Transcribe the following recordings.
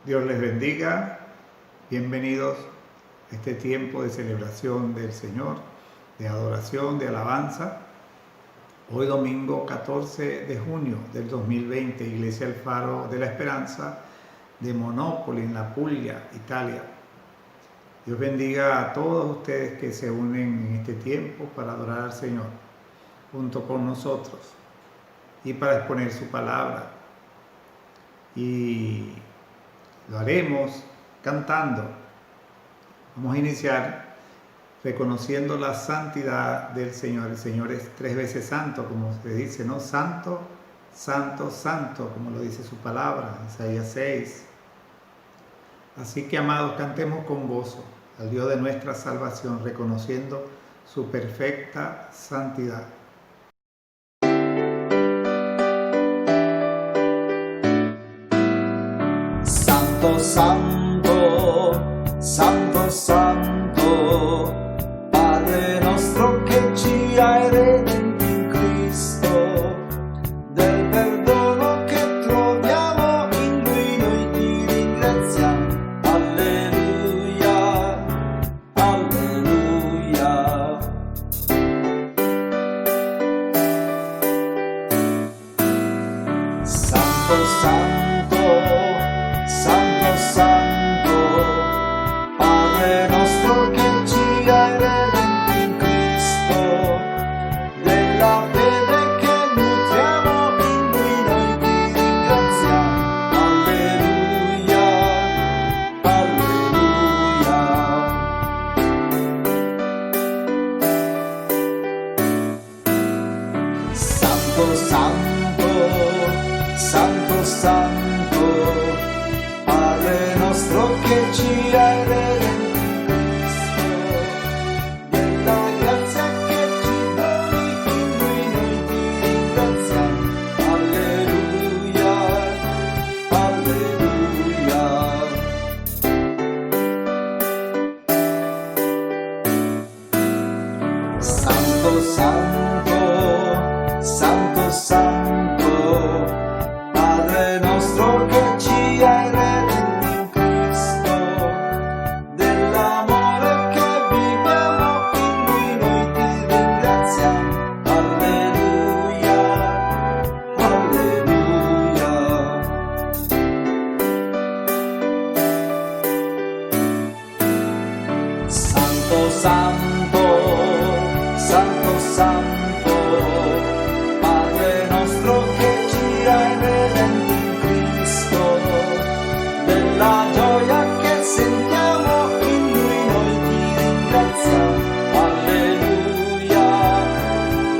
Dios les bendiga. Bienvenidos a este tiempo de celebración del Señor, de adoración, de alabanza. Hoy domingo 14 de junio del 2020, Iglesia El Faro de la Esperanza de Monopoli, en la Puglia, Italia. Dios bendiga a todos ustedes que se unen en este tiempo para adorar al Señor junto con nosotros y para exponer su palabra. Y lo haremos cantando. Vamos a iniciar reconociendo la santidad del Señor. El Señor es 3 veces santo, como se dice, ¿no? Santo, santo, santo, como lo dice su palabra, Isaías 6. Así que, amados, cantemos con gozo al Dios de nuestra salvación, reconociendo su perfecta santidad. Santo, santo, santo, santo, Padre nostro che ci hai redenti in Cristo, del perdono che troviamo in Lui noi ti ringraziamo. Alleluia, alleluia. Santo, santo, santo, santo, Padre nostro che ci hai redenti in Cristo, della fede che nutriamo in Lui noi ti ringraziamo. Alleluia, alleluia. Santo, santo, santo, santo, Padre nostro che ci hai redenti in Cristo, della grazia che ci doni in Lui noi ti ringraziamo. Alleluia, alleluia. Santo, santo, santo, santo, Padre nostro che ci hai redenti in Cristo, dell'amore che viviamo in Lui noi ti ringraziamo. Alleluia, alleluia. Santo, santo, santo, santo, Padre nostro che ci hai redenti in Cristo, della gioia che sentiamo in Lui noi ti ringraziamo. Alleluia,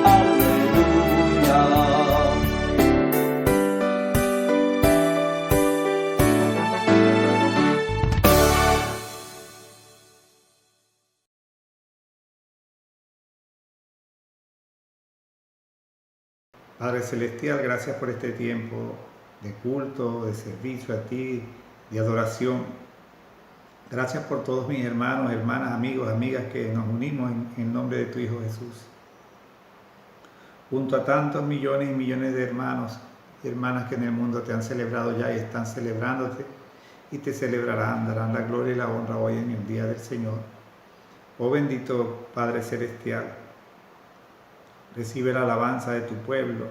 alleluia. Padre Celestial, gracias por este tiempo de culto, de servicio a ti, de adoración. Gracias por todos mis hermanos, hermanas, amigos, amigas que nos unimos en nombre de tu Hijo Jesús. Junto a tantos millones y millones de hermanos y hermanas que en el mundo te han celebrado ya y están celebrándote y te celebrarán, darán la gloria y la honra hoy en el día del Señor. Oh bendito Padre Celestial, recibe la alabanza de tu pueblo.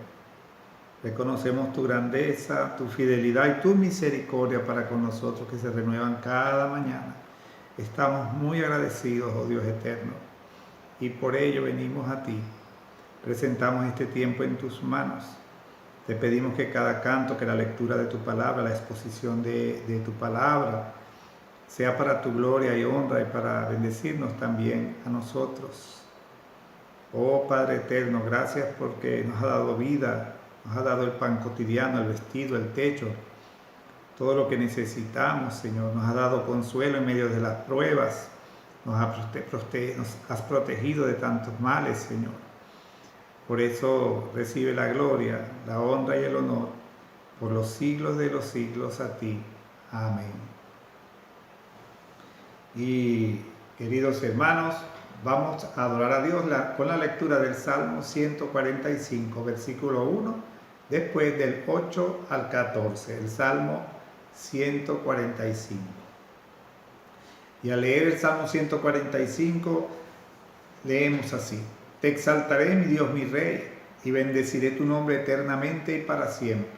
Reconocemos tu grandeza, tu fidelidad y tu misericordia para con nosotros que se renuevan cada mañana. Estamos muy agradecidos, oh Dios eterno, y por ello venimos a ti. Presentamos este tiempo en tus manos. Te pedimos que cada canto, que la lectura de tu palabra, la exposición de tu palabra, sea para tu gloria y honra y para bendecirnos también a nosotros. Oh Padre eterno, gracias porque nos ha dado vida, nos ha dado el pan cotidiano, el vestido, el techo, todo lo que necesitamos, Señor. Nos ha dado consuelo en medio de las pruebas, nos has protegido de tantos males, Señor. Por eso recibe la gloria, la honra y el honor por los siglos de los siglos a ti. Amén. Y queridos hermanos, vamos a adorar a Dios con la lectura del Salmo 145, versículo 1, después del 8 al 14. El Salmo 145. Y al leer el Salmo 145, leemos así: Te exaltaré, mi Dios, mi Rey, y bendeciré tu nombre eternamente y para siempre.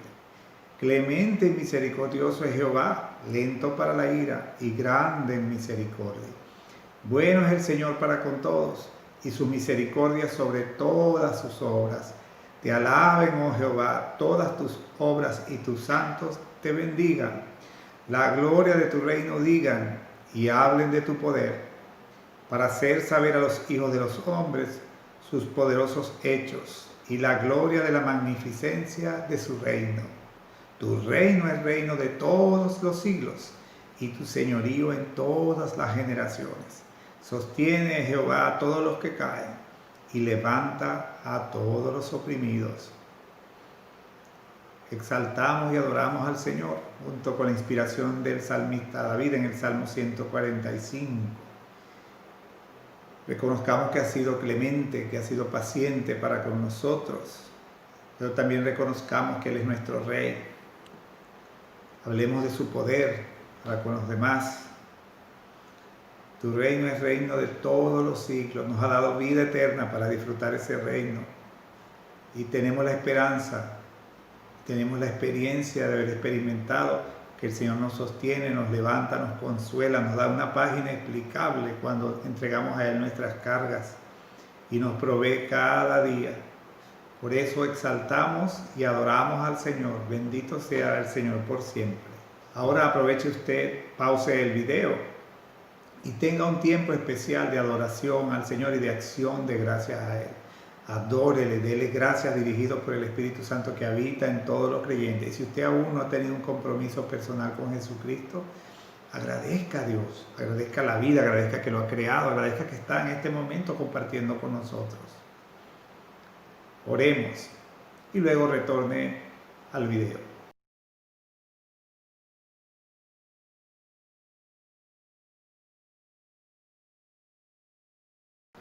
Clemente y misericordioso es Jehová, lento para la ira y grande en misericordia. Bueno es el Señor para con todos, y su misericordia sobre todas sus obras. Te alaben, oh Jehová, todas tus obras, y tus santos te bendigan. La gloria de tu reino digan, y hablen de tu poder, para hacer saber a los hijos de los hombres sus poderosos hechos, y la gloria de la magnificencia de su reino. Tu reino es reino de todos los siglos, y tu señorío en todas las generaciones. Sostiene Jehová a todos los que caen, y levanta a todos los oprimidos. Exaltamos y adoramos al Señor, junto con la inspiración del salmista David en el Salmo 145. Reconozcamos que ha sido clemente, que ha sido paciente para con nosotros, pero también reconozcamos que Él es nuestro Rey. Hablemos de su poder para con los demás. Tu reino es reino de todos los siglos. Nos ha dado vida eterna para disfrutar ese reino. Y tenemos la esperanza, tenemos la experiencia de haber experimentado que el Señor nos sostiene, nos levanta, nos consuela, nos da una paz inexplicable cuando entregamos a Él nuestras cargas y nos provee cada día. Por eso exaltamos y adoramos al Señor. Bendito sea el Señor por siempre. Ahora aproveche usted, pause el video y tenga un tiempo especial de adoración al Señor y de acción de gracias a Él. Adórele, dele gracias dirigido por el Espíritu Santo que habita en todos los creyentes. Y si usted aún no ha tenido un compromiso personal con Jesucristo, agradezca a Dios, agradezca la vida, agradezca que lo ha creado, agradezca que está en este momento compartiendo con nosotros. Oremos y luego retorne al video.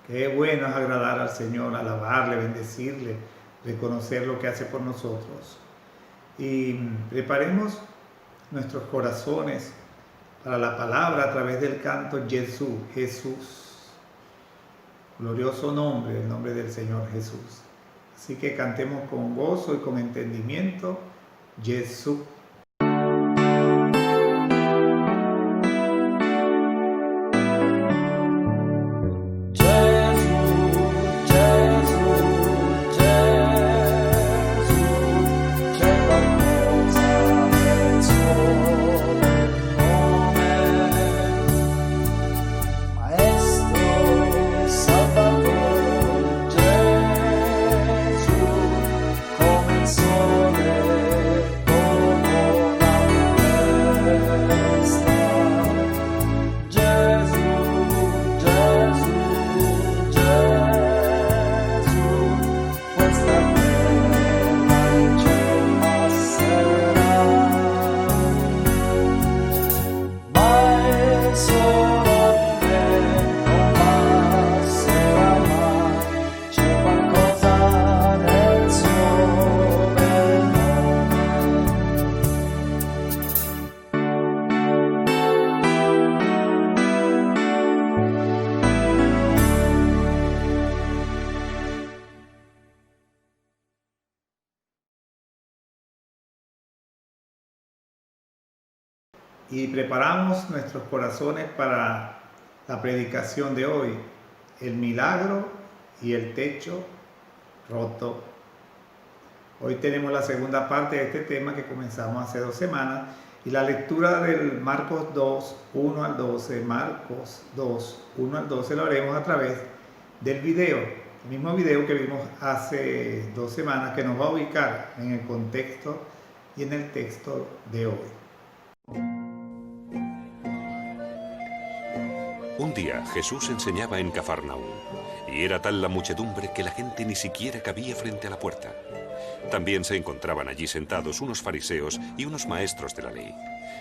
Qué bueno es agradar al Señor, alabarle, bendecirle, reconocer lo que hace por nosotros. Y preparemos nuestros corazones para la palabra a través del canto Jesús. Glorioso nombre, el nombre del Señor Jesús. Así que cantemos con gozo y con entendimiento, Jesús. Y preparamos nuestros corazones para la predicación de hoy, el milagro y el techo roto. Hoy tenemos la segunda parte de este tema que comenzamos hace 2 semanas y la lectura del Marcos 2, 1 al 12, Marcos 2, 1 al 12 lo haremos a través del video, el mismo video que vimos hace 2 semanas que nos va a ubicar en el contexto y en el texto de hoy. Un día Jesús enseñaba en Cafarnaúm, y era tal la muchedumbre que la gente ni siquiera cabía frente a la puerta. También se encontraban allí sentados unos fariseos y unos maestros de la ley.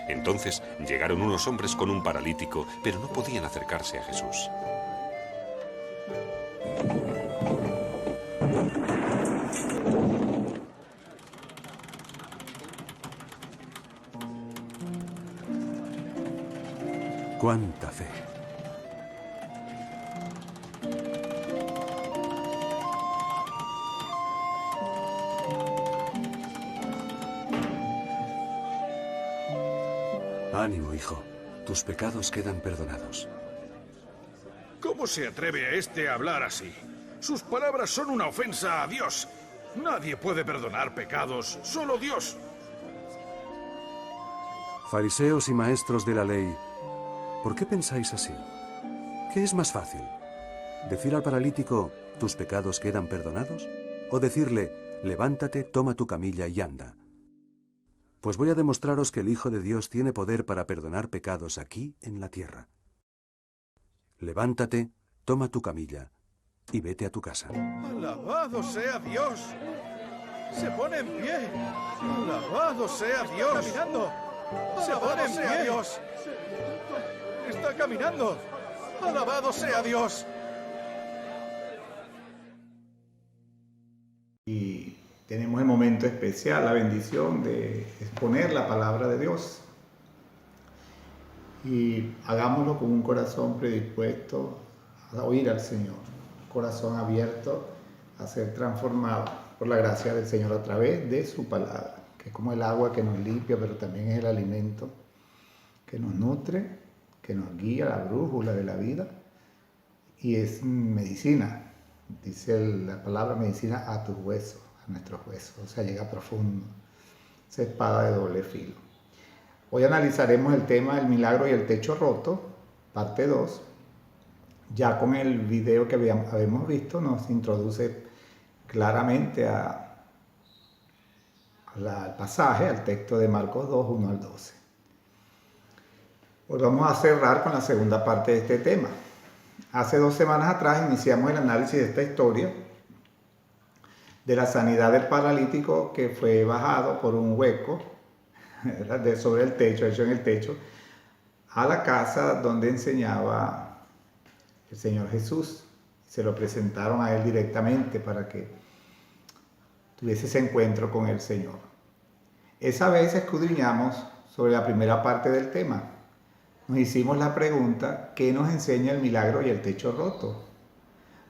Entonces llegaron unos hombres con un paralítico, pero no podían acercarse a Jesús. ¡Cuánta fe! Ánimo, hijo. Tus pecados quedan perdonados. ¿Cómo se atreve a este a hablar así? Sus palabras son una ofensa a Dios. Nadie puede perdonar pecados, solo Dios. Fariseos y maestros de la ley, ¿por qué pensáis así? ¿Qué es más fácil? ¿Decir al paralítico, tus pecados quedan perdonados? ¿O decirle, levántate, toma tu camilla y anda? Pues voy a demostraros que el Hijo de Dios tiene poder para perdonar pecados aquí en la tierra. Levántate, toma tu camilla y vete a tu casa. ¡Alabado sea Dios! ¡Se pone en pie! ¡Alabado sea Dios! ¡Está caminando! ¡Se pone en pie! Dios! ¡Está caminando! ¡Alabado sea Dios! Y tenemos el momento especial, la bendición de exponer la palabra de Dios. Y hagámoslo con un corazón predispuesto a oír al Señor, corazón abierto a ser transformado por la gracia del Señor a través de su palabra, que es como el agua que nos limpia, pero también es el alimento que nos nutre, que nos guía, la brújula de la vida, y es medicina, dice la palabra medicina a tus huesos, a nuestros huesos, o sea, llega profundo, esa espada de doble filo. Hoy analizaremos el tema del milagro y el techo roto, parte 2. Ya con el video que habíamos visto nos introduce claramente al pasaje, al texto de Marcos 2, 1 al 12. Hoy vamos a cerrar con la segunda parte de este tema. Hace 2 semanas atrás iniciamos el análisis de esta historia de la sanidad del paralítico que fue bajado por un hueco sobre el techo, hecho en el techo, a la casa donde enseñaba el Señor Jesús. Se lo presentaron a él directamente para que tuviese ese encuentro con el Señor. Esa vez escudriñamos sobre la primera parte del tema. Nos hicimos la pregunta, ¿qué nos enseña el milagro y el techo roto?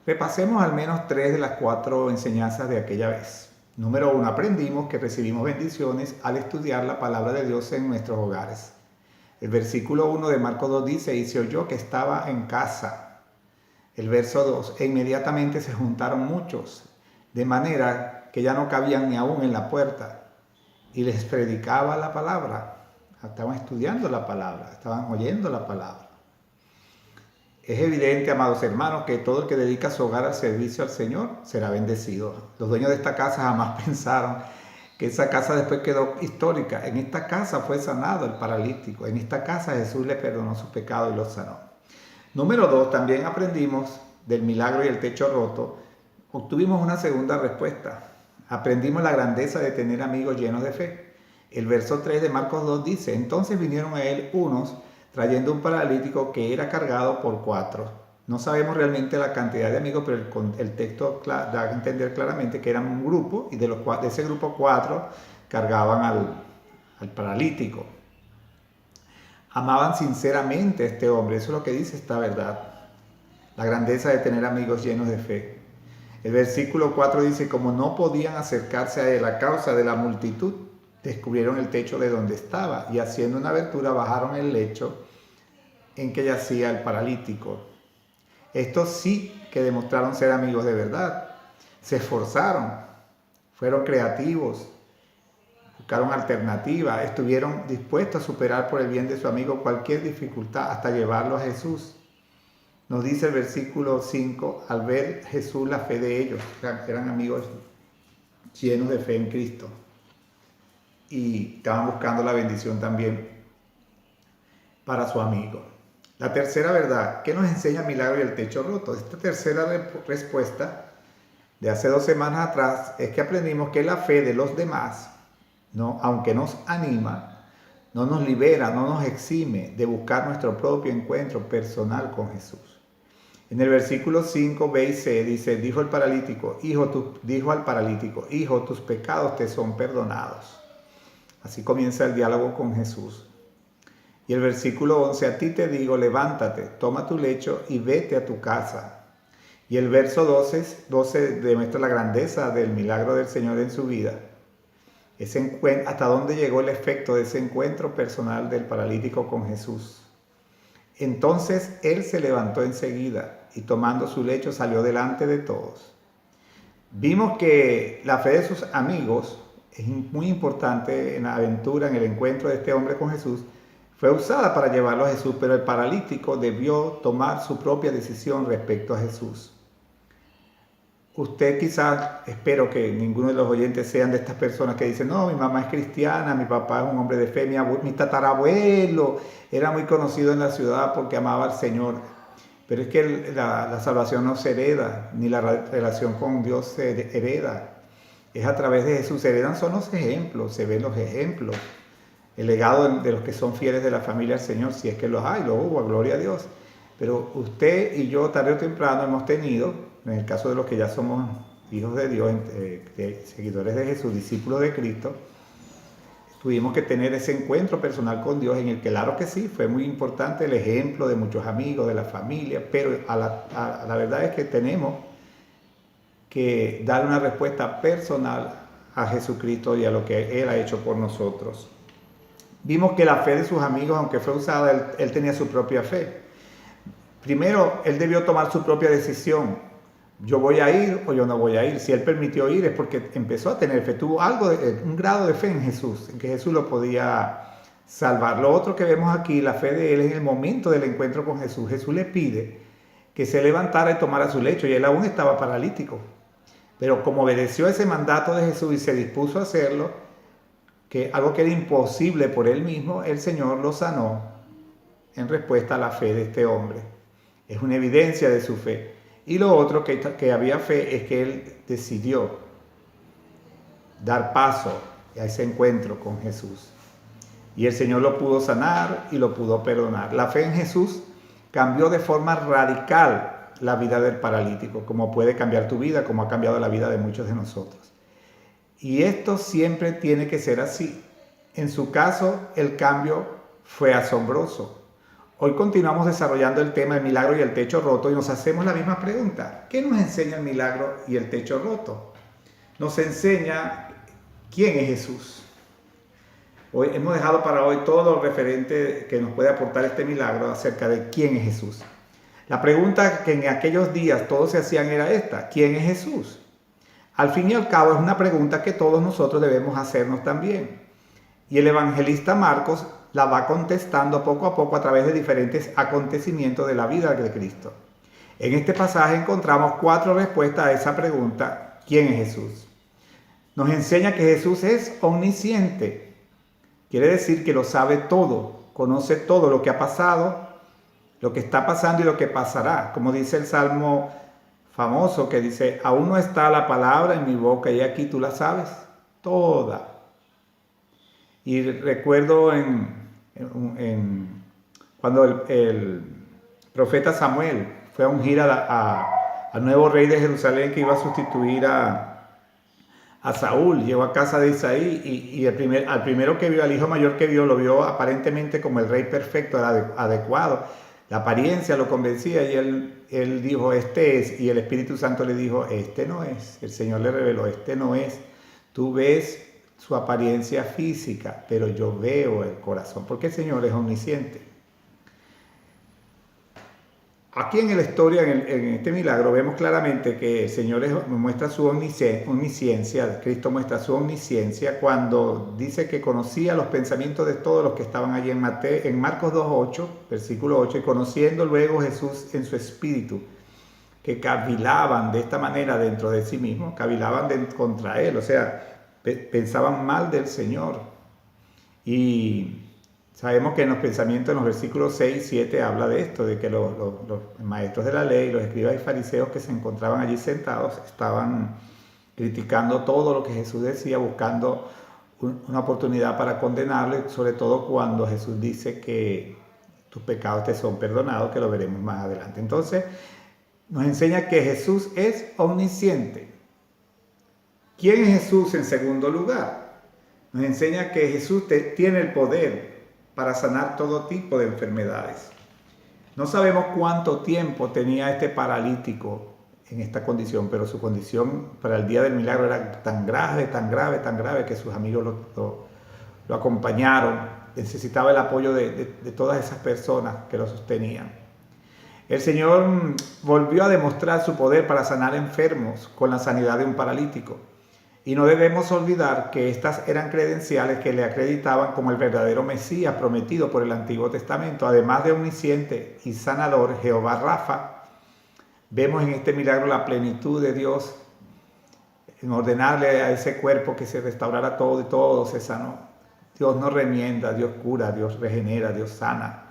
Repasemos al menos 3 de las 4 enseñanzas de aquella vez. Número 1, aprendimos que recibimos bendiciones al estudiar la palabra de Dios en nuestros hogares. El versículo 1 de Marcos 2 dice, y se oyó que estaba en casa. El verso 2, e inmediatamente se juntaron muchos, de manera que ya no cabían ni aún en la puerta, y les predicaba la palabra. Estaban estudiando la palabra, estaban oyendo la palabra. Es evidente, amados hermanos, que todo el que dedica su hogar al servicio al Señor será bendecido. Los dueños de esta casa jamás pensaron que esa casa después quedó histórica. En esta casa fue sanado el paralítico. En esta casa Jesús le perdonó sus pecados y los sanó. Número 2, también aprendimos del milagro y el techo roto. Obtuvimos una segunda respuesta. Aprendimos la grandeza de tener amigos llenos de fe. El verso 3 de Marcos 2 dice, entonces vinieron a él unos trayendo un paralítico que era cargado por 4. No sabemos realmente la cantidad de amigos, pero el texto da a entender claramente que eran un grupo y de ese grupo 4 cargaban al paralítico. Amaban sinceramente a este hombre, eso es lo que dice esta verdad. La grandeza de tener amigos llenos de fe. El versículo 4 dice, como no podían acercarse a él a causa de la multitud, descubrieron el techo de donde estaba y haciendo una abertura bajaron el lecho en que yacía el paralítico. Estos sí que demostraron ser amigos de verdad. Se esforzaron, fueron creativos, buscaron alternativas, estuvieron dispuestos a superar por el bien de su amigo cualquier dificultad hasta llevarlo a Jesús. Nos dice el versículo 5, al ver Jesús la fe de ellos, eran amigos llenos de fe en Cristo. Y estaban buscando la bendición también para su amigo. La tercera verdad, ¿qué nos enseña el milagro y el techo roto? Esta tercera respuesta de hace 2 semanas atrás es que aprendimos que la fe de los demás, ¿no? Aunque nos anima, no nos libera, no nos exime de buscar nuestro propio encuentro personal con Jesús. En el versículo 5, B y C dice, dijo al paralítico, hijo, tus pecados te son perdonados. Así comienza el diálogo con Jesús. Y el versículo 11, a ti te digo, levántate, toma tu lecho y vete a tu casa. Y el verso 12 demuestra la grandeza del milagro del Señor en su vida. Hasta dónde llegó el efecto de ese encuentro personal del paralítico con Jesús. Entonces él se levantó enseguida y tomando su lecho salió delante de todos. Vimos que la fe de sus amigos es muy importante en la aventura, en el encuentro de este hombre con Jesús. Fue usada para llevarlo a Jesús, pero el paralítico debió tomar su propia decisión respecto a Jesús. Usted quizás, espero que ninguno de los oyentes sean de estas personas que dicen, no, mi mamá es cristiana, mi papá es un hombre de fe, mi tatarabuelo era muy conocido en la ciudad porque amaba al Señor. Pero es que la salvación no se hereda, ni la relación con Dios se hereda. Es a través de Jesús. Se heredan son los ejemplos, se ven los ejemplos. El legado de los que son fieles de la familia del Señor, si es que los hay, lo hubo, gloria a Dios. Pero usted y yo, tarde o temprano, hemos tenido, en el caso de los que ya somos hijos de Dios, seguidores de Jesús, discípulos de Cristo, tuvimos que tener ese encuentro personal con Dios en el que, claro que sí, fue muy importante el ejemplo de muchos amigos, de la familia, pero la verdad es que tenemos que dar una respuesta personal a Jesucristo y a lo que Él ha hecho por nosotros. Vimos que la fe de sus amigos, aunque fue usada, él tenía su propia fe. Primero, él debió tomar su propia decisión. Yo voy a ir o yo no voy a ir. Si él permitió ir es porque empezó a tener fe, tuvo un grado de fe en Jesús, en que Jesús lo podía salvar. Lo otro que vemos aquí, la fe de él en el momento del encuentro con Jesús. Jesús le pide que se levantara y tomara su lecho y él aún estaba paralítico. Pero como obedeció ese mandato de Jesús y se dispuso a hacerlo, que algo que era imposible por él mismo, el Señor lo sanó en respuesta a la fe de este hombre. Es una evidencia de su fe. Y lo otro que había fe es que él decidió dar paso a ese encuentro con Jesús. Y el Señor lo pudo sanar y lo pudo perdonar. La fe en Jesús cambió de forma radical la vida del paralítico, como puede cambiar tu vida, como ha cambiado la vida de muchos de nosotros. Y esto siempre tiene que ser así. En su caso, el cambio fue asombroso. Hoy continuamos desarrollando el tema del milagro y el techo roto y nos hacemos la misma pregunta. ¿Qué nos enseña el milagro y el techo roto? Nos enseña quién es Jesús. Hoy hemos dejado para hoy todo lo referente que nos puede aportar este milagro acerca de quién es Jesús. La pregunta que en aquellos días todos se hacían era esta: ¿quién es Jesús? Al fin y al cabo es una pregunta que todos nosotros debemos hacernos también. Y el evangelista Marcos la va contestando poco a poco a través de diferentes acontecimientos de la vida de Cristo. En este pasaje encontramos 4 respuestas a esa pregunta: ¿quién es Jesús? Nos enseña que Jesús es omnisciente. Quiere decir que lo sabe todo, conoce todo lo que ha pasado, lo que está pasando y lo que pasará. Como dice el Salmo famoso que dice: aún no está la palabra en mi boca y aquí tú la sabes toda. Y recuerdo cuando el profeta Samuel fue a ungir al nuevo rey de Jerusalén que iba a sustituir a Saúl, llegó a casa de Isaí y al primero que vio, al hijo mayor que vio, lo vio aparentemente como el rey perfecto, era adecuado. La apariencia lo convencía y él dijo: este es. Y el Espíritu Santo le dijo: este no es. El Señor le reveló: este no es. Tú ves su apariencia física, pero yo veo el corazón, porque el Señor es omnisciente. Aquí en la historia, en este milagro, vemos claramente que el Señor muestra su omnisciencia, Cristo muestra su omnisciencia cuando dice que conocía los pensamientos de todos los que estaban allí en Marcos 2:8, versículo 8, y conociendo luego Jesús en su espíritu, que cavilaban de esta manera dentro de sí mismos, cavilaban contra Él, o sea, pensaban mal del Señor. Y sabemos que en los pensamientos, en los versículos 6 y 7, habla de esto, de que los maestros de la ley, los escribas y fariseos que se encontraban allí sentados, estaban criticando todo lo que Jesús decía, buscando una oportunidad para condenarle, sobre todo cuando Jesús dice que tus pecados te son perdonados, que lo veremos más adelante. Entonces, nos enseña que Jesús es omnisciente. ¿Quién es Jesús en segundo lugar? Nos enseña que Jesús tiene el poder para sanar todo tipo de enfermedades. No sabemos cuánto tiempo tenía este paralítico en esta condición, pero su condición para el día del milagro era tan grave, tan grave, tan grave que sus amigos lo acompañaron. Necesitaba el apoyo de todas esas personas que lo sostenían. El Señor volvió a demostrar su poder para sanar enfermos con la sanidad de un paralítico. Y no debemos olvidar que estas eran credenciales que le acreditaban como el verdadero Mesías prometido por el Antiguo Testamento. Además de omnisciente y sanador, Jehová Rafa, vemos en este milagro la plenitud de Dios en ordenarle a ese cuerpo que se restaurara todo y todo se sanó. Dios no remienda, Dios cura, Dios regenera, Dios sana.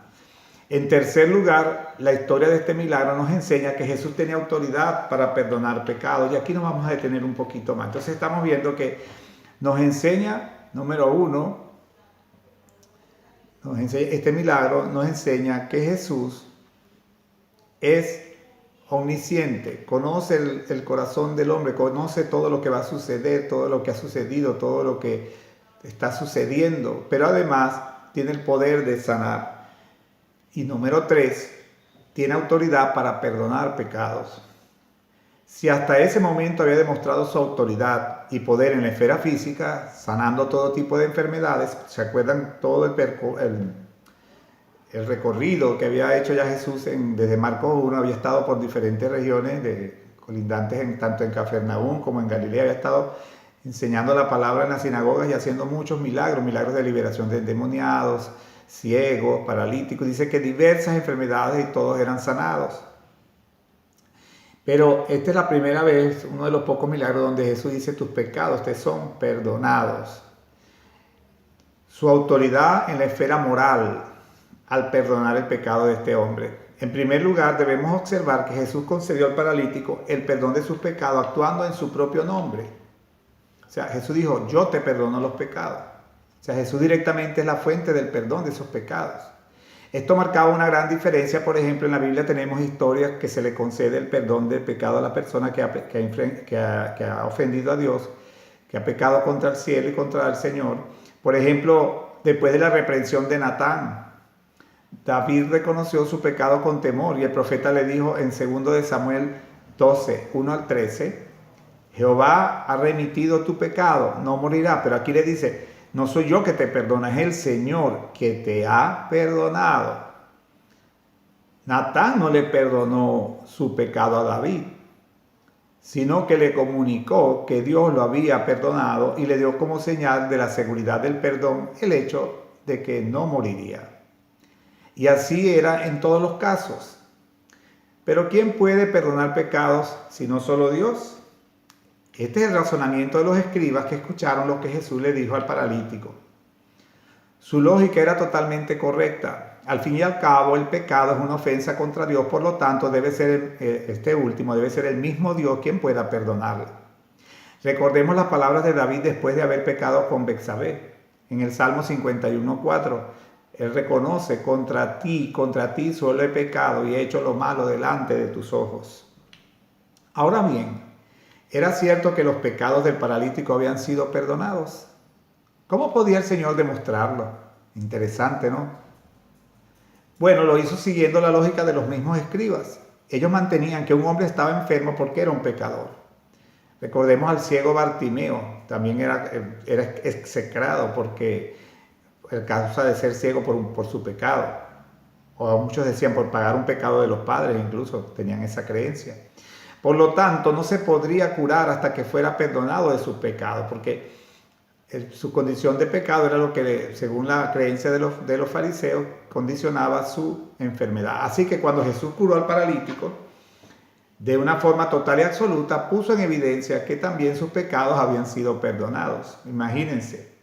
En tercer lugar, la historia de este milagro nos enseña que Jesús tenía autoridad para perdonar pecados. Y aquí nos vamos a detener un poquito más. Entonces estamos viendo que nos enseña, número uno, este milagro nos enseña que Jesús es omnisciente, conoce el corazón del hombre, conoce todo lo que va a suceder, todo lo que ha sucedido, todo lo que está sucediendo, pero además tiene el poder de sanar. Y número 3, tiene autoridad para perdonar pecados. Si hasta ese momento había demostrado su autoridad y poder en la esfera física, sanando todo tipo de enfermedades, ¿se acuerdan todo el recorrido que había hecho ya Jesús desde Marcos 1? Había estado por diferentes regiones colindantes, tanto en Cafarnaúm como en Galilea, había estado enseñando la palabra en las sinagogas y haciendo muchos milagros de liberación de endemoniados, ciegos, paralíticos. Dice que diversas enfermedades y todos eran sanados. Pero esta es la primera vez, uno de los pocos milagros donde Jesús dice: tus pecados te son perdonados. Su autoridad en la esfera moral al perdonar el pecado de este hombre. En primer lugar, debemos observar que Jesús concedió al paralítico el perdón de sus pecados actuando en su propio nombre. O sea, Jesús dijo: yo te perdono los pecados. O sea, Jesús directamente es la fuente del perdón de esos pecados. Esto marcaba una gran diferencia. Por ejemplo, en la Biblia tenemos historias que se le concede el perdón del pecado a la persona que ha ofendido a Dios, que ha pecado contra el cielo y contra el Señor. Por ejemplo, después de la reprensión de Natán, David reconoció su pecado con temor y el profeta le dijo en 2 de Samuel 12, 1 al 13, Jehová ha remitido tu pecado, no morirá. Pero aquí le dice: no soy yo que te perdona, es el Señor que te ha perdonado. Natán no le perdonó su pecado a David, sino que le comunicó que Dios lo había perdonado y le dio como señal de la seguridad del perdón el hecho de que no moriría. Y así era en todos los casos. Pero ¿quién puede perdonar pecados si no solo Dios? Este es el razonamiento de los escribas que escucharon lo que Jesús le dijo al paralítico. Su lógica era totalmente correcta. Al fin y al cabo, el pecado es una ofensa contra Dios, por lo tanto, debe ser el mismo Dios quien pueda perdonarla. Recordemos las palabras de David después de haber pecado con Betsabé. En el Salmo 51:4, él reconoce: contra ti solo he pecado y he hecho lo malo delante de tus ojos. Ahora bien, ¿era cierto que los pecados del paralítico habían sido perdonados? ¿Cómo podía el Señor demostrarlo? Interesante, ¿no? Bueno, lo hizo siguiendo la lógica de los mismos escribas. Ellos mantenían que un hombre estaba enfermo porque era un pecador. Recordemos al ciego Bartimeo, también era execrado porque a causa de ser ciego por su pecado. O muchos decían por pagar un pecado de los padres, incluso tenían esa creencia. Por lo tanto, no se podría curar hasta que fuera perdonado de sus pecados, porque su condición de pecado era lo que, según la creencia de los fariseos, condicionaba su enfermedad. Así que cuando Jesús curó al paralítico, de una forma total y absoluta, puso en evidencia que también sus pecados habían sido perdonados. Imagínense.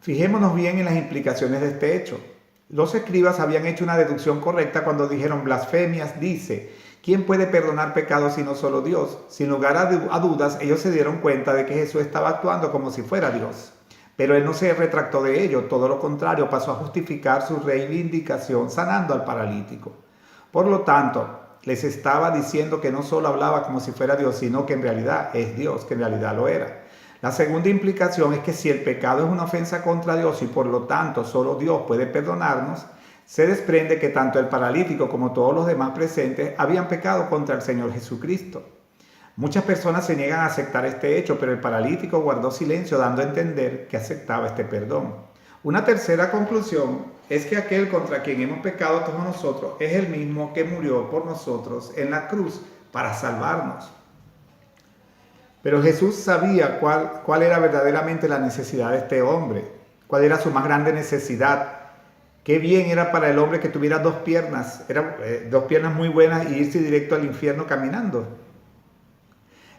Fijémonos bien en las implicaciones de este hecho. Los escribas habían hecho una deducción correcta cuando dijeron: blasfemias dice, ¿quién puede perdonar pecados sino solo Dios? Sin lugar a dudas, ellos se dieron cuenta de que Jesús estaba actuando como si fuera Dios. Pero él no se retractó de ello, todo lo contrario, pasó a justificar su reivindicación sanando al paralítico. Por lo tanto, les estaba diciendo que no solo hablaba como si fuera Dios, sino que en realidad es Dios, que en realidad lo era. La segunda implicación es que si el pecado es una ofensa contra Dios y por lo tanto solo Dios puede perdonarnos, se desprende que tanto el paralítico como todos los demás presentes habían pecado contra el Señor Jesucristo. Muchas personas se niegan a aceptar este hecho, pero el paralítico guardó silencio, dando a entender que aceptaba este perdón. Una tercera conclusión es que aquel contra quien hemos pecado todos nosotros es el mismo que murió por nosotros en la cruz para salvarnos. Pero Jesús sabía cuál era verdaderamente la necesidad de este hombre, cuál era su más grande necesidad. Qué bien era para el hombre que tuviera dos piernas muy buenas y irse directo al infierno caminando.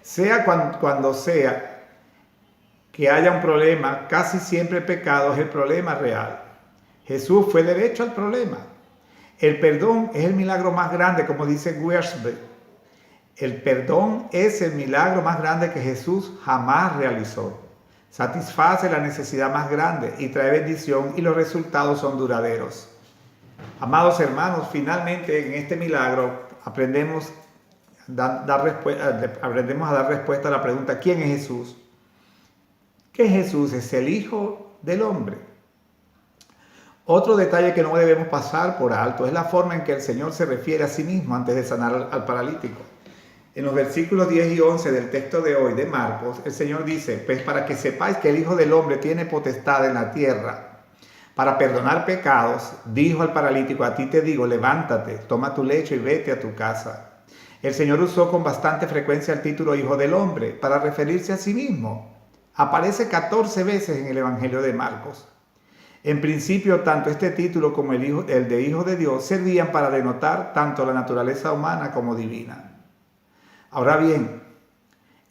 Sea cuando sea que haya un problema, casi siempre el pecado es el problema real. Jesús fue derecho al problema. El perdón es el milagro más grande, como dice Wiersbe. El perdón es el milagro más grande que Jesús jamás realizó. Satisface la necesidad más grande y trae bendición, y los resultados son duraderos. Amados hermanos, finalmente en este milagro aprendemos a dar respuesta a la pregunta: ¿quién es Jesús? Que Jesús es el Hijo del Hombre. Otro detalle que no debemos pasar por alto es la forma en que el Señor se refiere a sí mismo antes de sanar al paralítico. En los versículos 10 y 11 del texto de hoy de Marcos, el Señor dice: pues para que sepáis que el Hijo del Hombre tiene potestad en la tierra para perdonar pecados, dijo al paralítico: a ti te digo, levántate, toma tu lecho y vete a tu casa. El Señor usó con bastante frecuencia el título Hijo del Hombre para referirse a sí mismo. Aparece 14 veces en el Evangelio de Marcos. En principio, tanto este título como el de Hijo de Dios servían para denotar tanto la naturaleza humana como divina. Ahora bien,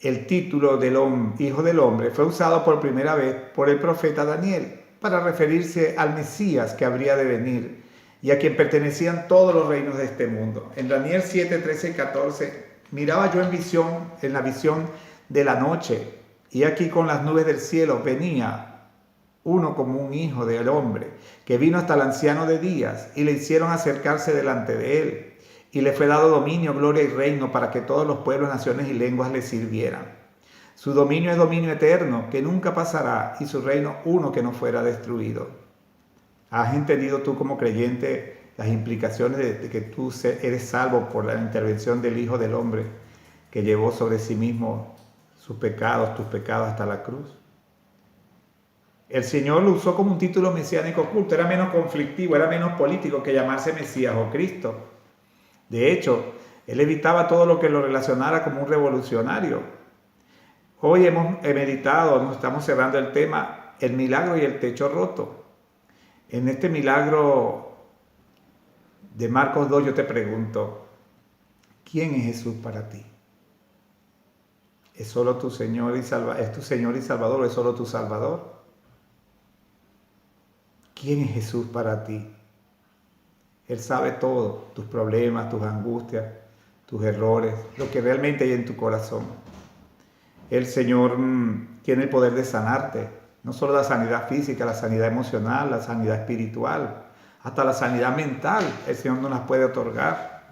el título del Hijo del Hombre fue usado por primera vez por el profeta Daniel para referirse al Mesías que habría de venir y a quien pertenecían todos los reinos de este mundo. En Daniel 7, 13 y 14, miraba yo en la visión de la noche, y aquí con las nubes del cielo venía uno como un hijo del hombre, que vino hasta el anciano de días, y le hicieron acercarse delante de él. Y le fue dado dominio, gloria y reino para que todos los pueblos, naciones y lenguas le sirvieran. Su dominio es dominio eterno, que nunca pasará, y su reino uno que no fuera destruido. ¿Has entendido tú como creyente las implicaciones de que tú eres salvo por la intervención del Hijo del Hombre, que llevó sobre sí mismo sus pecados, tus pecados hasta la cruz? El Señor lo usó como un título mesiánico oculto. Era menos conflictivo, era menos político que llamarse Mesías o Cristo. De hecho, él evitaba todo lo que lo relacionara como un revolucionario. Hoy hemos meditado, nos estamos cerrando el tema, el milagro y el techo roto. En este milagro de Marcos 2 yo te pregunto: ¿quién es Jesús para ti? ¿Es solo tu Señor y Salvador? ¿Es tu Señor y Salvador o es solo tu Salvador? ¿Quién es Jesús para ti? Él sabe todo, tus problemas, tus angustias, tus errores, lo que realmente hay en tu corazón. El Señor tiene el poder de sanarte, no solo la sanidad física, la sanidad emocional, la sanidad espiritual, hasta la sanidad mental. El Señor nos las puede otorgar.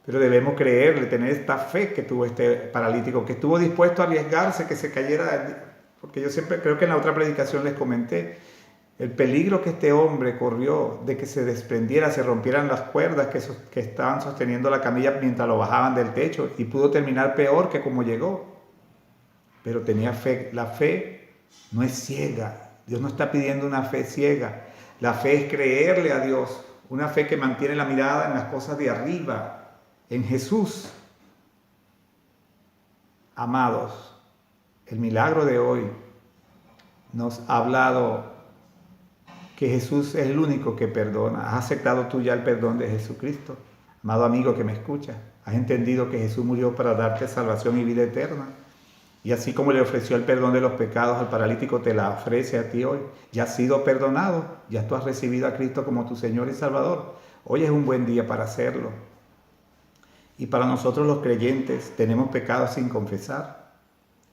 Pero debemos creerle, tener esta fe que tuvo este paralítico, que estuvo dispuesto a arriesgarse, que se cayera, porque yo siempre creo que en la otra predicación les comenté el peligro que este hombre corrió de que se desprendiera, se rompieran las cuerdas que estaban sosteniendo la camilla mientras lo bajaban del techo, y pudo terminar peor que como llegó. Pero tenía fe. La fe no es ciega. Dios no está pidiendo una fe ciega. La fe es creerle a Dios, una fe que mantiene la mirada en las cosas de arriba, en Jesús. Amados, el milagro de hoy nos ha hablado que Jesús es el único que perdona. ¿Has aceptado tú ya el perdón de Jesucristo? Amado amigo que me escucha, ¿has entendido que Jesús murió para darte salvación y vida eterna? Y así como le ofreció el perdón de los pecados al paralítico, te la ofrece a ti hoy. Ya has sido perdonado, ya tú has recibido a Cristo como tu Señor y Salvador. Hoy es un buen día para hacerlo. Y para nosotros los creyentes, tenemos pecados sin confesar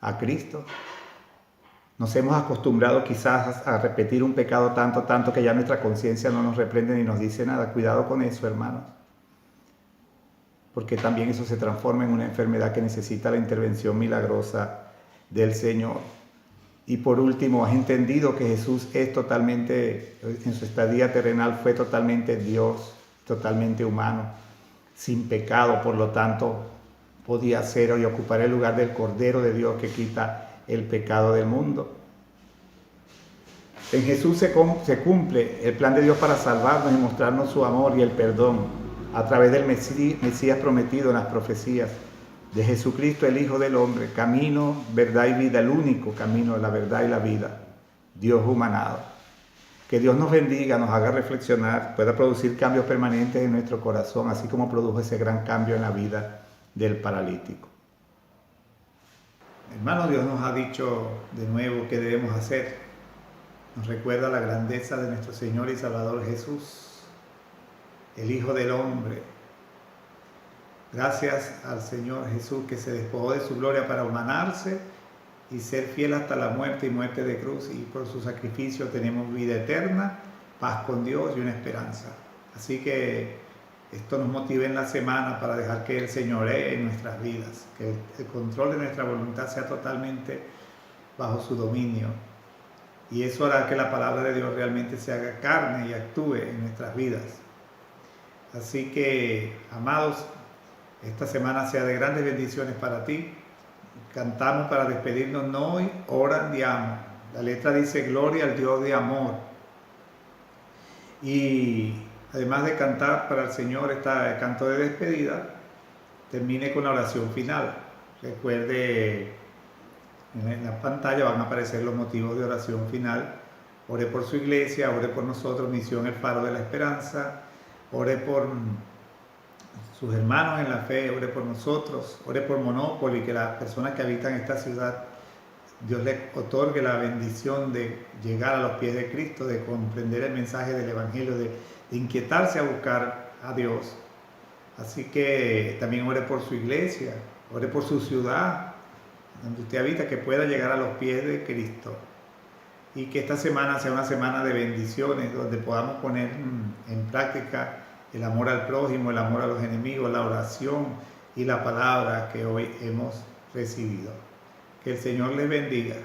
a Cristo. Nos hemos acostumbrado quizás a repetir un pecado tanto que ya nuestra conciencia no nos reprende ni nos dice nada. Cuidado con eso, hermanos, porque también eso se transforma en una enfermedad que necesita la intervención milagrosa del Señor. Y por último, has entendido que Jesús es totalmente, en su estadía terrenal fue totalmente Dios, totalmente humano, sin pecado, por lo tanto podía ser y ocupar el lugar del Cordero de Dios que quita el pecado del mundo. En Jesús se cumple el plan de Dios para salvarnos y mostrarnos su amor y el perdón a través del Mesías prometido en las profecías, de Jesucristo, el Hijo del Hombre, camino, verdad y vida, el único camino, la verdad y la vida, Dios humanado. Que Dios nos bendiga, nos haga reflexionar, pueda producir cambios permanentes en nuestro corazón, así como produjo ese gran cambio en la vida del paralítico. Hermano, Dios nos ha dicho de nuevo qué debemos hacer. Nos recuerda la grandeza de nuestro Señor y Salvador Jesús, el Hijo del Hombre. Gracias al Señor Jesús que se despojó de su gloria para humanarse y ser fiel hasta la muerte y muerte de cruz, y por su sacrificio tenemos vida eterna, paz con Dios y una esperanza. Así que esto nos motive en la semana para dejar que Él señoree en nuestras vidas, que el control de nuestra voluntad sea totalmente bajo su dominio. Y eso hará que la palabra de Dios realmente se haga carne y actúe en nuestras vidas. Así que, amados, esta semana sea de grandes bendiciones para ti. Cantamos para despedirnos, no ora andiamo. La letra dice gloria al Dios de amor. Y además de cantar para el Señor el canto de despedida, termine con la oración final. Recuerde, en la pantalla van a aparecer los motivos de oración final. Ore por su iglesia, ore por nosotros, Misión El Faro de la Esperanza. Ore por sus hermanos en la fe, ore por nosotros, ore por Monopoly, que las personas que habitan esta ciudad, Dios les otorgue la bendición de llegar a los pies de Cristo, de comprender el mensaje del Evangelio, de inquietarse a buscar a Dios. Así que también ore por su iglesia, ore por su ciudad, donde usted habita, que pueda llegar a los pies de Cristo. Y que esta semana sea una semana de bendiciones, donde podamos poner en práctica el amor al prójimo, el amor a los enemigos, la oración y la palabra que hoy hemos recibido. Que el Señor les bendiga.